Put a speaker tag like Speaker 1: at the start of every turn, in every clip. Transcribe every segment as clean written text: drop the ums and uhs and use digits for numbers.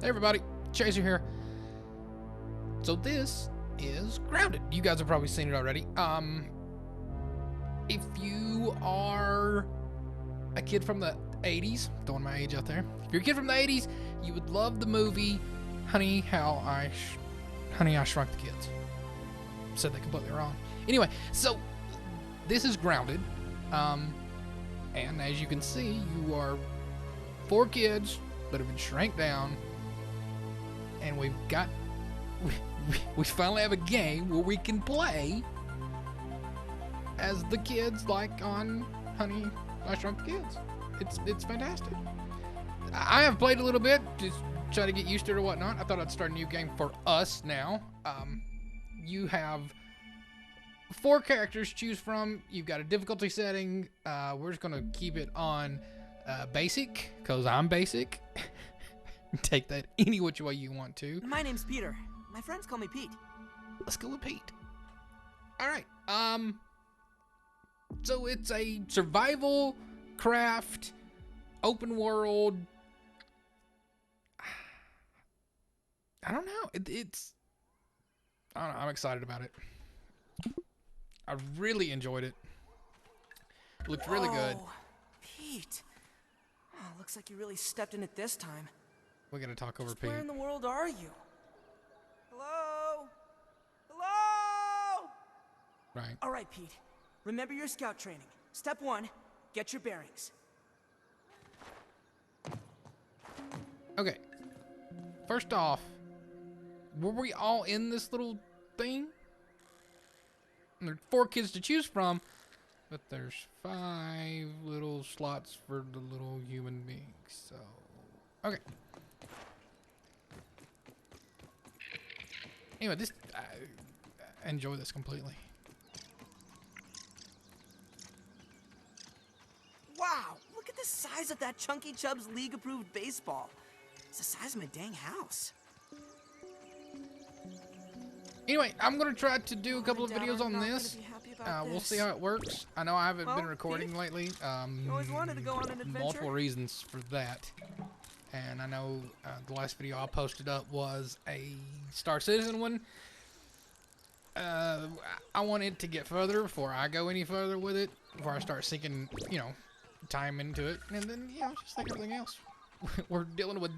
Speaker 1: Hey everybody, Chaser here. So this is Grounded. You guys have probably seen it already. If you are a kid from the 80s, throwing my age out there. If you're a kid from the 80s, you would love the movie Honey, I Shrunk the Kids. Said that completely wrong. Anyway, so this is Grounded. And as you can see, you are 4 kids that have been shrank down, and we finally have a game where we can play as the kids like on Honey, I Shrunk the Kids. It's fantastic. I have played a little bit, just try to get used to it or whatnot. I thought I'd start a new game for us now. You have 4 characters to choose from. You've got a difficulty setting. We're just gonna keep it on basic, cause I'm basic. Take that any which way you want to.
Speaker 2: My name's Peter. My friends call me Pete.
Speaker 1: Let's go with Pete. All right. So it's a survival craft, open world. I don't know. It's. I don't know. I'm excited about it. I really enjoyed it. Looked really good.
Speaker 2: Pete. Oh, looks like you really stepped in it this time.
Speaker 1: We're gonna talk over Pete.
Speaker 2: Where in the world are you? Hello? Hello?
Speaker 1: Right.
Speaker 2: All right, Pete. Remember your scout training. Step 1, get your bearings.
Speaker 1: Okay. First off, were we all in this little thing? And there's 4 kids to choose from, but there's 5 little slots for the little human beings. So, okay. Anyway, I enjoy this completely.
Speaker 2: Wow, look at the size of that Chunky Chubbs league-approved baseball. It's the size of my dang house.
Speaker 1: Anyway, I'm going to try to do a couple of videos on this. We'll see how it works. I know I haven't been recording
Speaker 2: Pete,
Speaker 1: lately.
Speaker 2: you always wanted to go on an adventure.
Speaker 1: Multiple reasons for that. And I know the last video I posted up was a Star Citizen one. I want it to get further before I go any further with it. Before I start sinking, time into it. And then, just like everything else. We're dealing with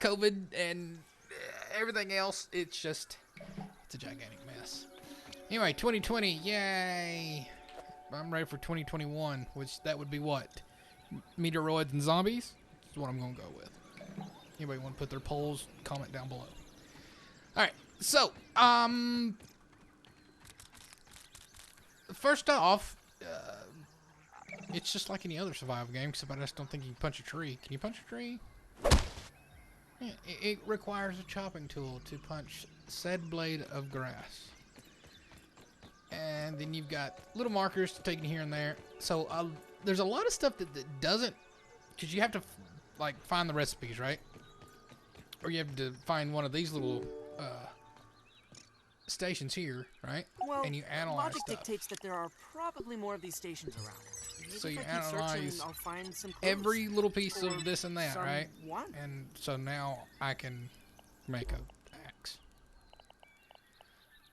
Speaker 1: COVID and everything else. It's a gigantic mess. Anyway, 2020, yay! I'm ready for 2021, which that would be what? Meteoroids and zombies? That's what I'm going to go with. Anybody want to put their polls? Comment down below. Alright, so, first off, it's just like any other survival game, except I just don't think you can punch a tree. Can you punch a tree? Yeah, it requires a chopping tool to punch said blade of grass. And then you've got little markers to take in here and there. So there's a lot of stuff that doesn't, because you have to find the recipes, right? Or you have to find one of these little stations here, right?
Speaker 2: Well,
Speaker 1: and you analyze
Speaker 2: logic
Speaker 1: stuff.
Speaker 2: dictates that there are probably more of these stations around. Maybe
Speaker 1: So you
Speaker 2: if I keep searching,
Speaker 1: analyze
Speaker 2: I'll find some clues.
Speaker 1: every little piece
Speaker 2: Or
Speaker 1: of this and that, right?
Speaker 2: someone.
Speaker 1: And so now I can make a axe.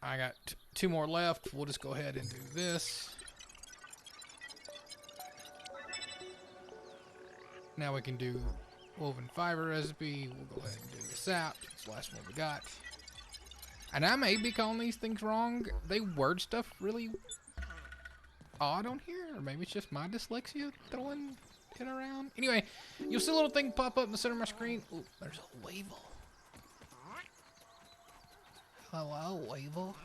Speaker 1: I got 2 more left. We'll just go ahead and do this. Now we can do woven fiber recipe. We'll go ahead and do the sap. It's the last one we got. And I may be calling these things wrong. They word stuff really odd on here, or maybe it's just my dyslexia throwing it around. Anyway, you'll see a little thing pop up in the center of my screen. Ooh, there's a Weevil. Hello, Weevil.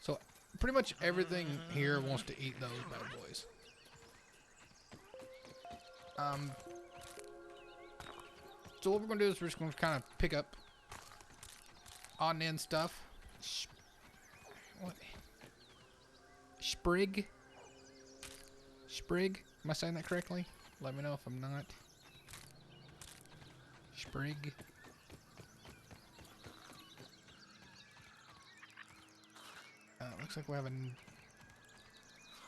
Speaker 1: So pretty much everything here wants to eat those bad boys. So what we're gonna do is we're just gonna kind of pick up odd and end stuff. What? Sprig? Sprig? Am I saying that correctly? Let me know if I'm not. Sprig. Looks like we have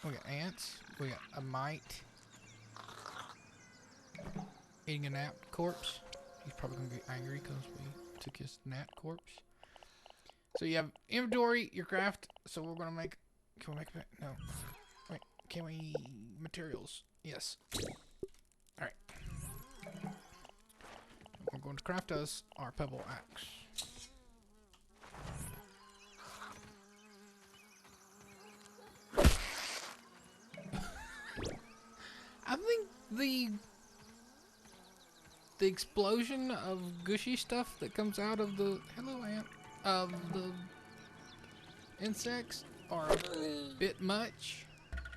Speaker 1: we got ants. We got a mite. Eating a napped corpse. He's probably gonna get angry because we took his gnat corpse. So you have inventory, your craft. So we're gonna make. Can we make that? No. Wait. Can we materials? Yes. All right. We're going to craft us our pebble axe. I think the explosion of gushy stuff that comes out of the of the insects are a bit much.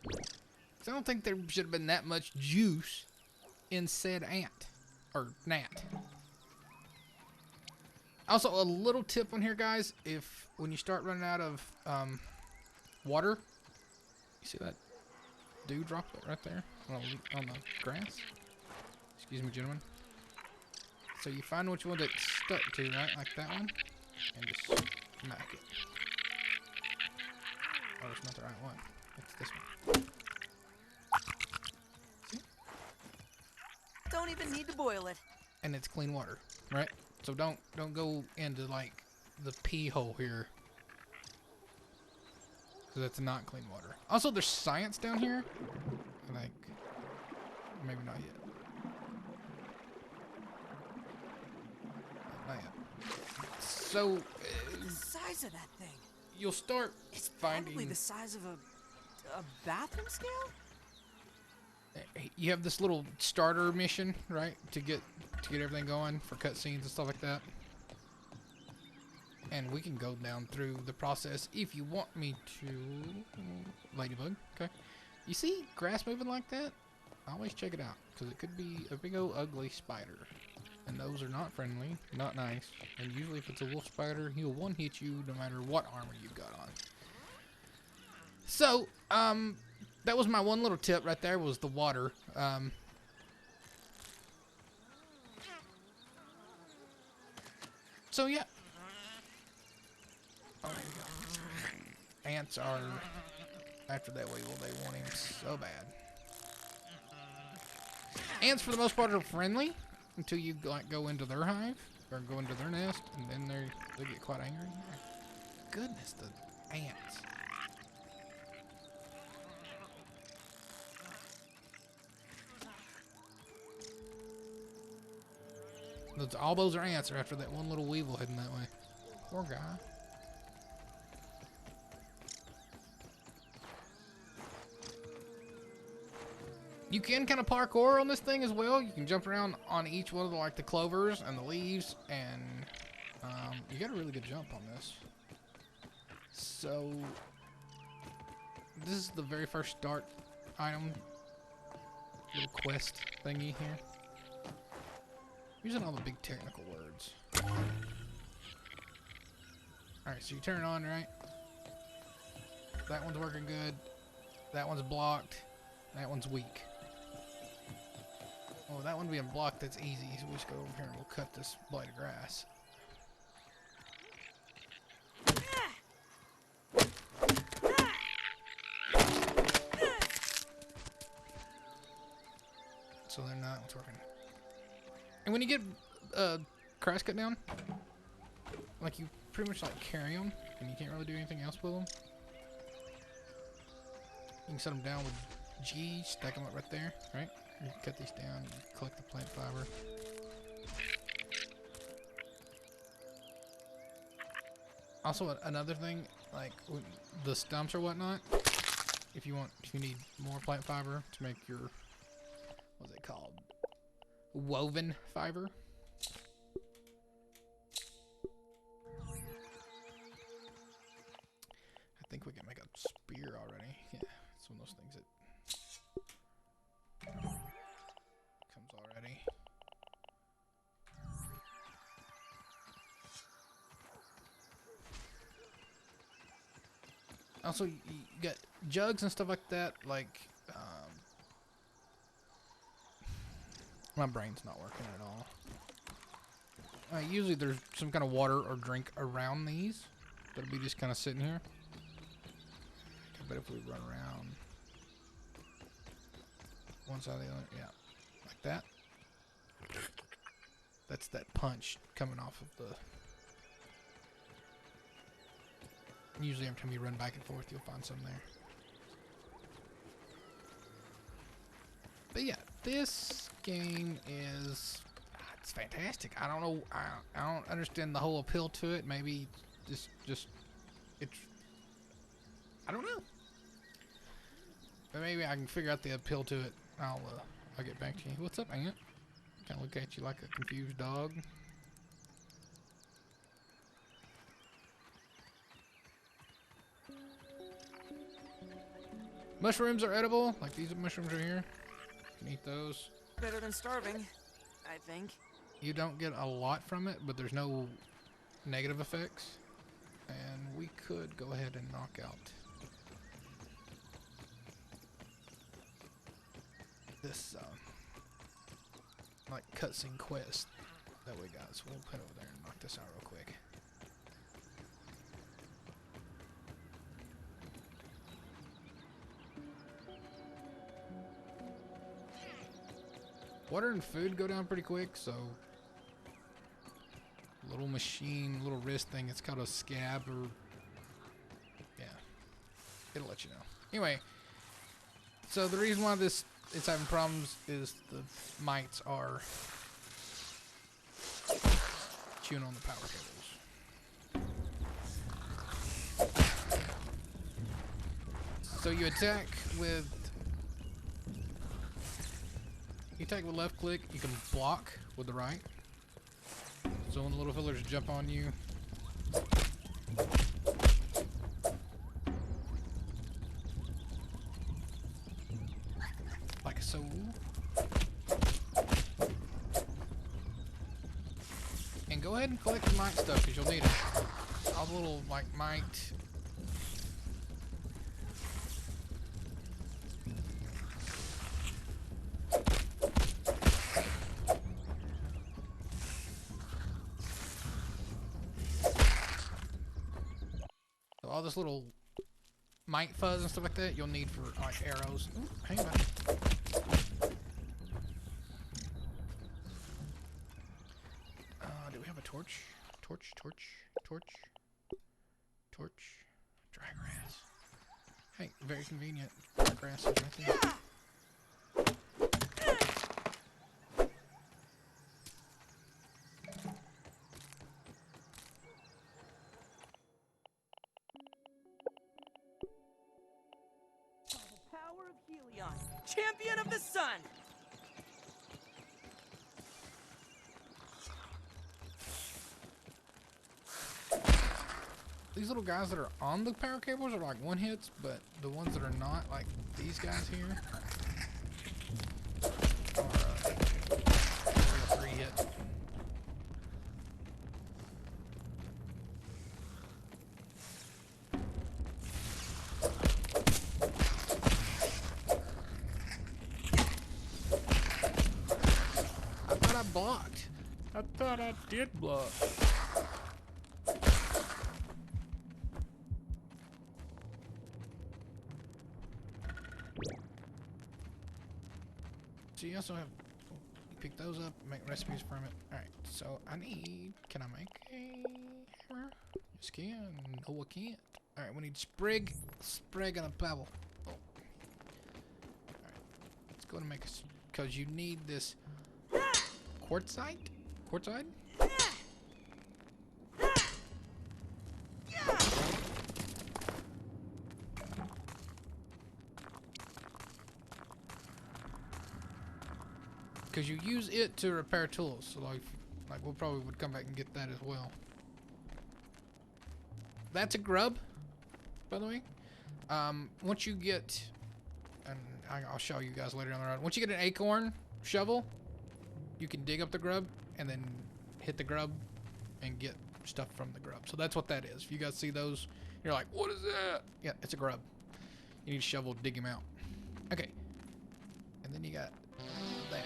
Speaker 1: 'Cause I don't think there should have been that much juice in said ant or gnat. Also, a little tip on here, guys: if when you start running out of water, you see that dew droplet right there on the grass. Excuse me, gentlemen. So you find which one that's stuck to, right? Like that one. And just smack it. Oh, it's not the right one. It's this one. See?
Speaker 2: Don't even need to boil it.
Speaker 1: And it's clean water, right? So don't go into like the pee hole here. Because that's not clean water. Also, there's science down here. Like, maybe not yet. Not yet. So,
Speaker 2: The size of that thing.
Speaker 1: you'll start
Speaker 2: It's
Speaker 1: finding.
Speaker 2: probably the size of a bathroom scale?
Speaker 1: You have this little starter mission, right? To get everything going for cutscenes and stuff like that. And we can go down through the process if you want me to. Ladybug, okay. You see grass moving like that? Always check it out, because it could be a big old ugly spider. And those are not friendly, not nice. And usually if it's a wolf spider, he'll one-hit you no matter what armor you've got on. So, that was my one little tip right there, was the water. So yeah. Oh, there you go. Ants are, after that weevil, they want him so bad. Ants, for the most part, are friendly until you like go into their hive or go into their nest, and then they get quite angry. Goodness, the ants. All those are ants are after that one little weevil heading that way. Poor guy. You can kind of parkour on this thing as well. You can jump around on each one of the clovers and the leaves, and you got a really good jump on this. So this is the very first start item, little quest thingy here. Using all the big technical words. Alright, so you turn it on, right? That one's working good. That one's blocked. That one's weak. Oh, that one being blocked, that's easy. So we'll just go over here and we'll cut this blade of grass. So then that one's working. And when you get grass cut down, like you pretty much carry them, and you can't really do anything else with them. You can set them down with G, stack them up right there, right? You can cut these down, you collect the plant fiber. Also, another thing, like with the stumps or whatnot, if you need more plant fiber to make your, what's it called? Woven fiber. I think we can make a spear already. Yeah, it's one of those things that comes already. Also, you got jugs and stuff like that. My brain's not working at all. Usually there's some kind of water or drink around these. That'll be just kind of sitting here. But if we run around one side of the other, yeah, like that. That's that punch coming off of the... Usually every time you run back and forth, you'll find some there. But yeah, this game is... It's fantastic. I don't know. I don't understand the whole appeal to it. Maybe just it's... I don't know. But maybe I can figure out the appeal to it. I'll get back to you. What's up, Ant? Kind of look at you like a confused dog. Mushrooms are edible. Like these mushrooms are here. You can eat those.
Speaker 2: Better than starving, I think.
Speaker 1: You don't get a lot from it, but there's no negative effects. And we could go ahead and knock out this like cutscene quest that we got. So we'll head over there and knock this out real quick. Water and food go down pretty quick, so little machine, little wrist thing. It's called a scab, or yeah, it'll let you know. Anyway, so the reason why it's having problems is the mites are chewing on the power cables. So you attack with left click. You can block with the right. So when the little fillers jump on you, like so. And go ahead and collect the mite stuff because you'll need it. All the little like mite. All this little mite fuzz and stuff like that you'll need for like arrows. Ooh, hang on. Do we have a torch? Torch. Dry grass. Hey, very convenient. Dry grass is right there.
Speaker 2: Helion, champion of the sun!
Speaker 1: These little guys that are on the power cables are like one hits, but the ones that are not, like these guys here, are 3 hit. Blocked. I thought I did block. So you also have, you pick those up, make recipes from it. Alright, so can I make a hammer? Yes, can. No, I can't. Alright, we need sprig and a pebble. Oh. Alright, let's go and make a, because you need this quartzite? Because you use it to repair tools, so like we'll probably would come back and get that as well. That's a grub, by the way. Once you get, and I'll show you guys later on the road. Once you get an acorn shovel, you can dig up the grub and then hit the grub and get stuff from the grub. So that's what that is. If you guys see those, you're like, what is that? Yeah, it's a grub. You need a shovel to dig him out. Okay. And then you got that.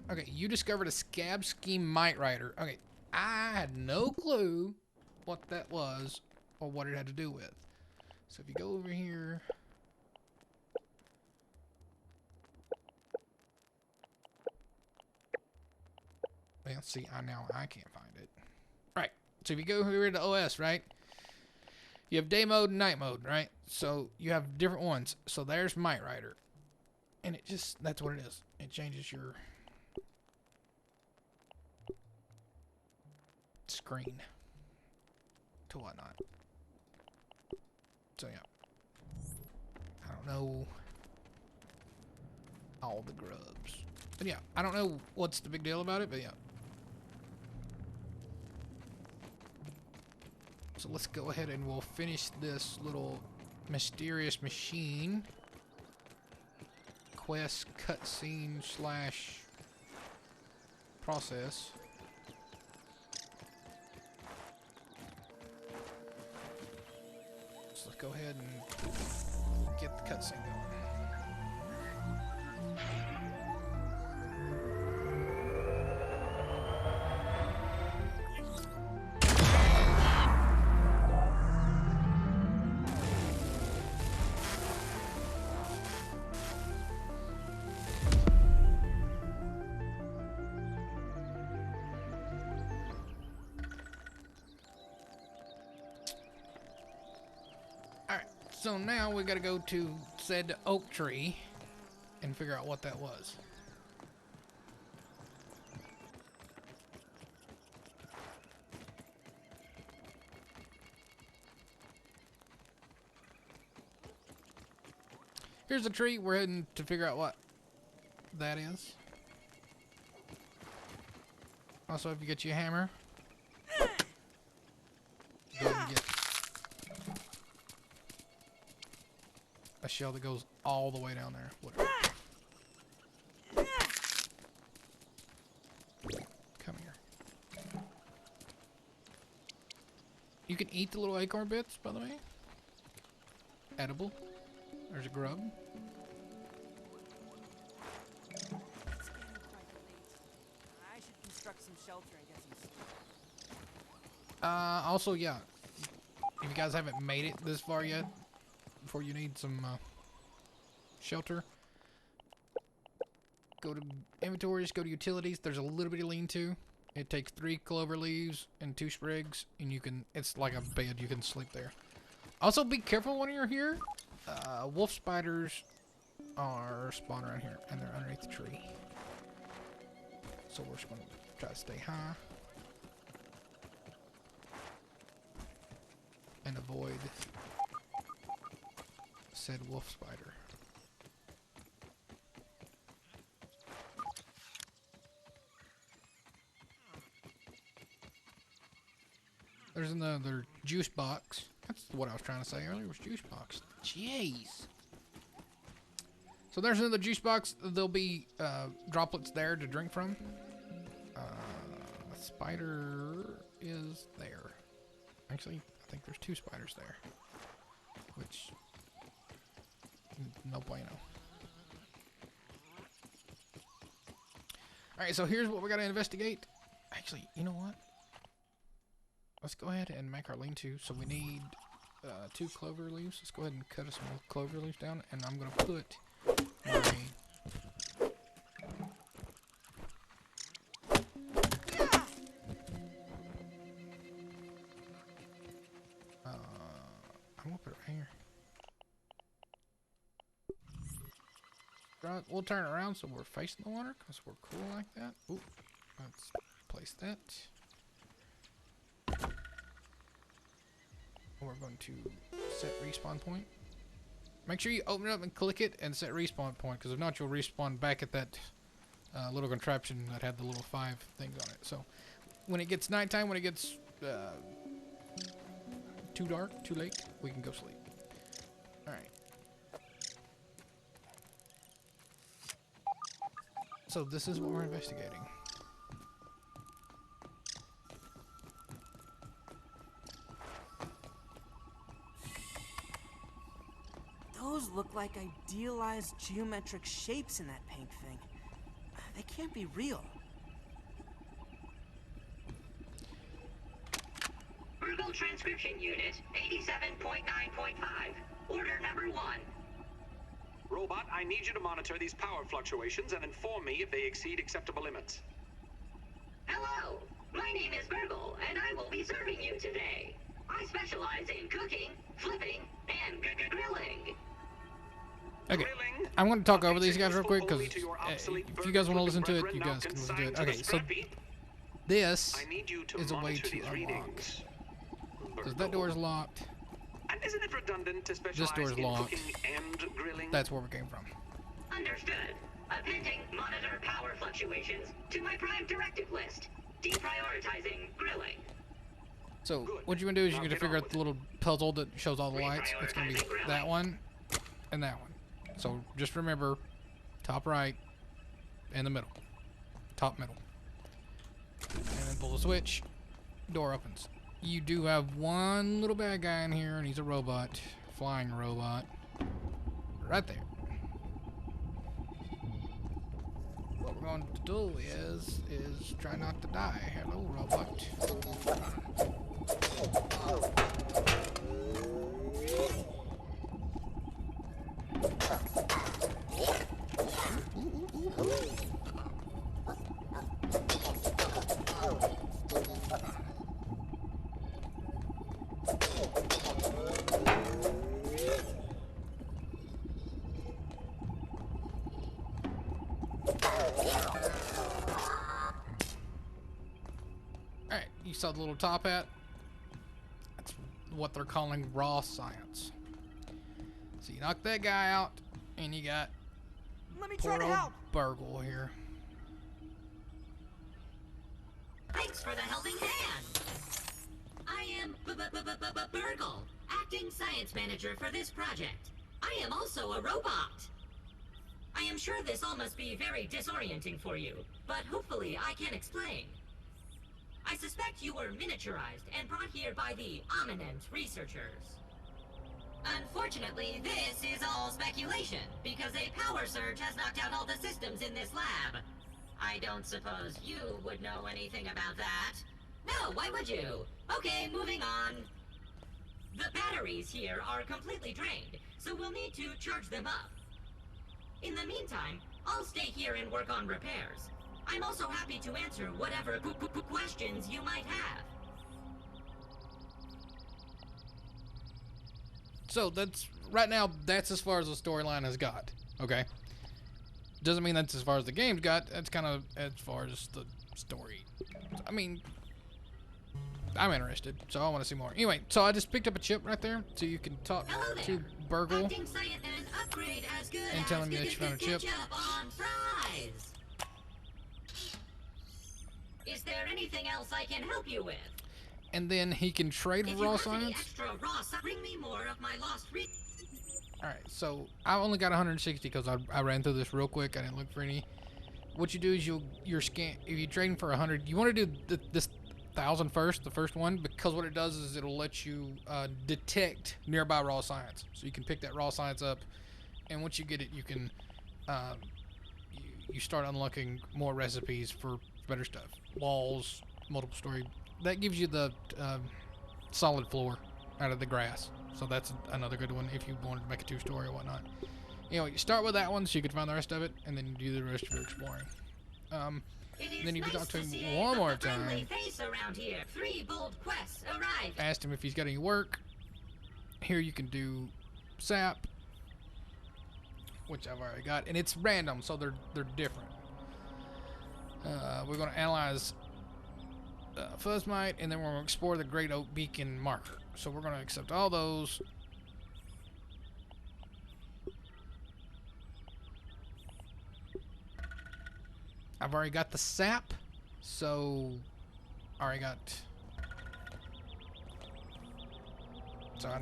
Speaker 1: Okay, you discovered a scab scheme mite rider. Okay, I had no clue what that was or what it had to do with. So if you go over here, Well, see, I can't find it. Right. So if you go here to OS, right? You have day mode and night mode, right? So you have different ones. So there's Might Rider. And it just, that's what it is. It changes your screen to whatnot. So yeah. I don't know all the grubs. But yeah, I don't know what's the big deal about it, but yeah. So let's go ahead and we'll finish this little mysterious machine quest cutscene slash process. So let's go ahead and get the cutscene going. So now we gotta go to said oak tree and figure out what that was. Here's the tree. We're heading to figure out what that is. Also, if you get you a hammer, go and get a shell that goes all the way down there. Whatever. Come here. You can eat the little acorn bits, by the way. Edible. There's a grub.
Speaker 2: It's getting quite late. I should construct some shelter and get some sleep.
Speaker 1: Also, yeah. If you guys haven't made it this far yet, before you need some shelter, go to inventories, go to utilities. There's a little bit of lean-to. It takes 3 clover leaves and 2 sprigs, and you can, it's like a bed, you can sleep there. Also, be careful when you're here. Wolf spiders are spawn around here, and they're underneath the tree. So we're just going to try to stay high and avoid said wolf spider. There's another juice box. That's what I was trying to say earlier, was juice box. Jeez. So there's another juice box. There'll be droplets there to drink from. The spider is there. Actually, I think there's 2 spiders there. Which, no bueno. Alright, so here's what we gotta investigate. Actually, you know what? Let's go ahead and make our lean-to. So we need 2 clover leaves. Let's go ahead and cut us some clover leaves down, and I'm gonna put my I'm gonna put it right here. We'll turn it around so we're facing the water, because we're cool like that. Ooh, let's place that. We're going to set respawn point. Make sure you open it up and click it and set respawn point, because if not, you'll respawn back at that little contraption that had the little 5 things on it. So when it gets nighttime, when it gets too dark, too late, we can go sleep. Alright. So this is what we're investigating.
Speaker 2: Those look like idealized geometric shapes in that pink thing. They can't be real.
Speaker 3: Verbal transcription unit 87.9.5. Order number 1.
Speaker 4: Robot, I need you to monitor these power fluctuations and inform me if they exceed acceptable limits.
Speaker 3: Hello, My name is Burgle, and I will be serving you today. I specialize in cooking, flipping, and grilling.
Speaker 1: Okay,
Speaker 4: Grilling?
Speaker 1: I'm going to talk over
Speaker 4: Nothing
Speaker 1: these guys real
Speaker 4: useful
Speaker 1: quick because
Speaker 4: only to your obsolete
Speaker 1: if you guys want to listen to it,
Speaker 4: burger
Speaker 1: you guys
Speaker 4: flipping
Speaker 1: can listen to it.
Speaker 4: brethren
Speaker 1: Okay,
Speaker 4: now
Speaker 1: so
Speaker 4: consigned to the scrap heap.
Speaker 1: this
Speaker 4: I need you to
Speaker 1: is a way
Speaker 4: monitor
Speaker 1: to
Speaker 4: these
Speaker 1: unlock.
Speaker 4: readings.
Speaker 1: Because that door is locked.
Speaker 4: And isn't it redundant to specialize
Speaker 1: door is
Speaker 4: in
Speaker 1: locked.
Speaker 4: cooking and grilling?
Speaker 1: That's where we came from.
Speaker 3: Understood. Appending monitor power fluctuations to my prime directive list. Deprioritizing grilling.
Speaker 1: So
Speaker 4: Good.
Speaker 1: what you're gonna do is
Speaker 4: Now
Speaker 1: you're gonna
Speaker 4: get
Speaker 1: figure
Speaker 4: on
Speaker 1: out the little puzzle that shows all the lights. It's gonna be
Speaker 3: Reprioritizing
Speaker 1: that one and that one. So just remember, top right and the middle. Top middle. And then pull the switch. Door opens. You do have one little bad guy in here, and he's a robot. Flying robot. Right there. What we're going to do is try not to die. Hello, robot. Alright, you saw the little top hat? That's what they're calling raw science. So you knock that guy out, and you got
Speaker 2: Let me try
Speaker 1: poor
Speaker 2: to
Speaker 1: old
Speaker 2: help.
Speaker 1: Burgle here.
Speaker 5: Thanks for the helping hand. I am Burgle, acting science manager for this project. I am also a robot. I am sure this all must be very disorienting for you, but hopefully I can explain. I suspect you were miniaturized and brought here by the Ominent researchers. Unfortunately, this is all speculation, because a power surge has knocked out all the systems in this lab. I don't suppose you would know anything about that. No, why would you? Okay, moving on. The batteries here are completely drained, so we'll need to charge them up. In the meantime, I'll stay here and work on repairs. I'm also happy to answer whatever questions you might have.
Speaker 1: So that's right now. That's as far as the storyline has got. Okay. Doesn't mean that's as far as the game's got. That's kind of as far as the story. I mean, I'm interested, so I want to see more. Anyway, so I just picked up a chip right there, so you can talk
Speaker 5: Hello
Speaker 1: to
Speaker 5: there.
Speaker 1: Burgle.
Speaker 5: Acting science and upgrade as good
Speaker 1: And
Speaker 5: as
Speaker 1: tell him that you found a chip.
Speaker 5: ketchup on fries. Is there anything else I can help you with?
Speaker 1: And then he can trade
Speaker 5: If you
Speaker 1: raw
Speaker 5: want any
Speaker 1: science.
Speaker 5: extra raw bring me more of my lost
Speaker 1: All right, so I only got 160 because I ran through this real quick. I didn't look for any. What you do is you're scan if you're trading for 100. You want to do this 1,000 first, the first one, because what it does is it'll let you detect nearby raw science. So you can pick that raw science up, and once you get it, you can you start unlocking more recipes for better stuff. Walls, multiple story. That gives you the solid floor out of the grass. So that's another good one if you wanted to make a 2-story or whatnot. Anyway, you start with that one so you can find the rest of it, and then you do the rest of your exploring. Then you can talk to him one more time.
Speaker 5: Face around here. 3 bold quests arrived.
Speaker 1: Asked him if he's got any work. Here you can do sap, which I've already got, and it's random, so they're different. We're going to analyze Fuzzmite, and then we're going to explore the Great Oak Beacon marker. So we're going to accept all those. I've already got the sap, so I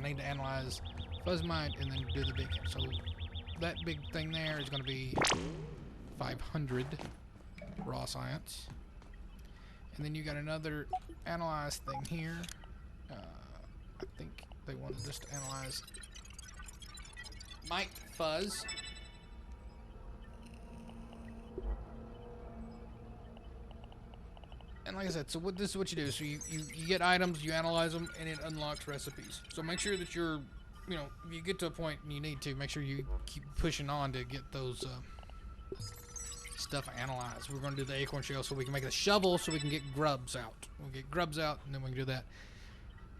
Speaker 1: need to analyze Fuzzmite and then do the beacon. So that big thing there is going to be 500 raw science. And then you got another analyze thing here. I think they wanted us to analyze Mite Fuzz. And like I said, so this is what you do. So you get items, you analyze them, and it unlocks recipes. So make sure that you're, if you get to a point and you need to, make sure you keep pushing on to get those stuff analyzed. We're gonna do the acorn shell so we can make a shovel so we can get grubs out. We'll get grubs out and then we can do that.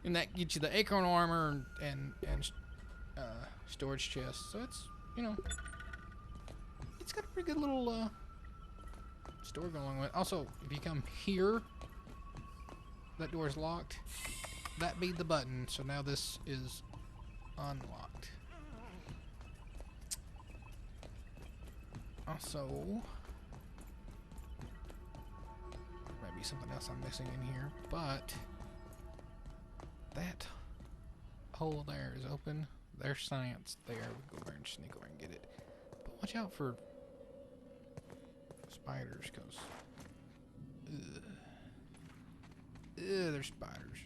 Speaker 1: And that gets you the acorn armor and storage chest. So it's, you know, it's got a pretty good little store going with. Also, if you come here, that door is locked. That be the button. So now this is unlocked. Also, maybe something else I'm missing in here, but that hole there is open. There's science there. We go over and sneak over and get it. But watch out for spiders, cause there's spiders.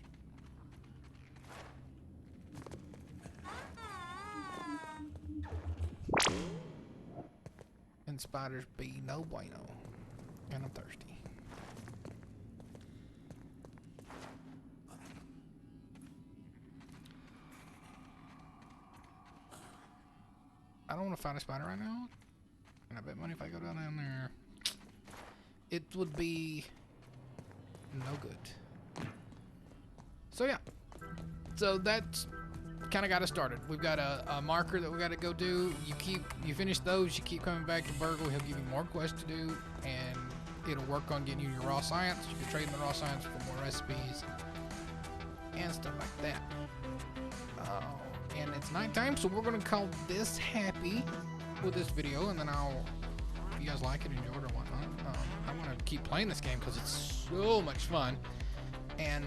Speaker 1: And spiders be no bueno. And I'm thirsty. I don't want to fight a spider right now. And I bet money if I go down there, it would be no good. So yeah. So that's kind of got us started. We've got a marker that we got to go do. You finish those, you keep coming back to Burgle. He'll give you more quests to do, and it'll work on getting you your raw science. You can trade in the raw science for more recipes and stuff like that. And it's nighttime, so we're gonna call this happy with this video, and then if you guys like it, enjoy it or whatnot, I'm gonna keep playing this game because it's so much fun. And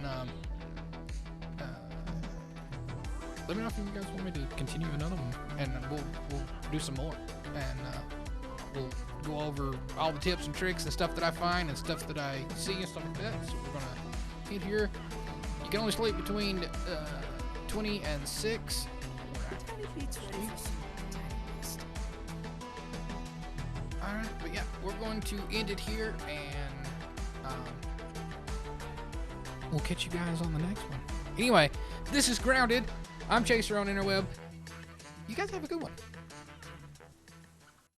Speaker 1: let me know if you guys want me to continue another one, and we'll do some more, and we'll go over all the tips and tricks and stuff that I find and stuff that I see and stuff like that. So we're gonna hit here. You can only sleep between 20 and 6. Alright, but yeah, we're going to end it here, and we'll catch you guys on the next one. Anyway, this is Grounded. I'm Chaser on Interweb. You guys have a good one.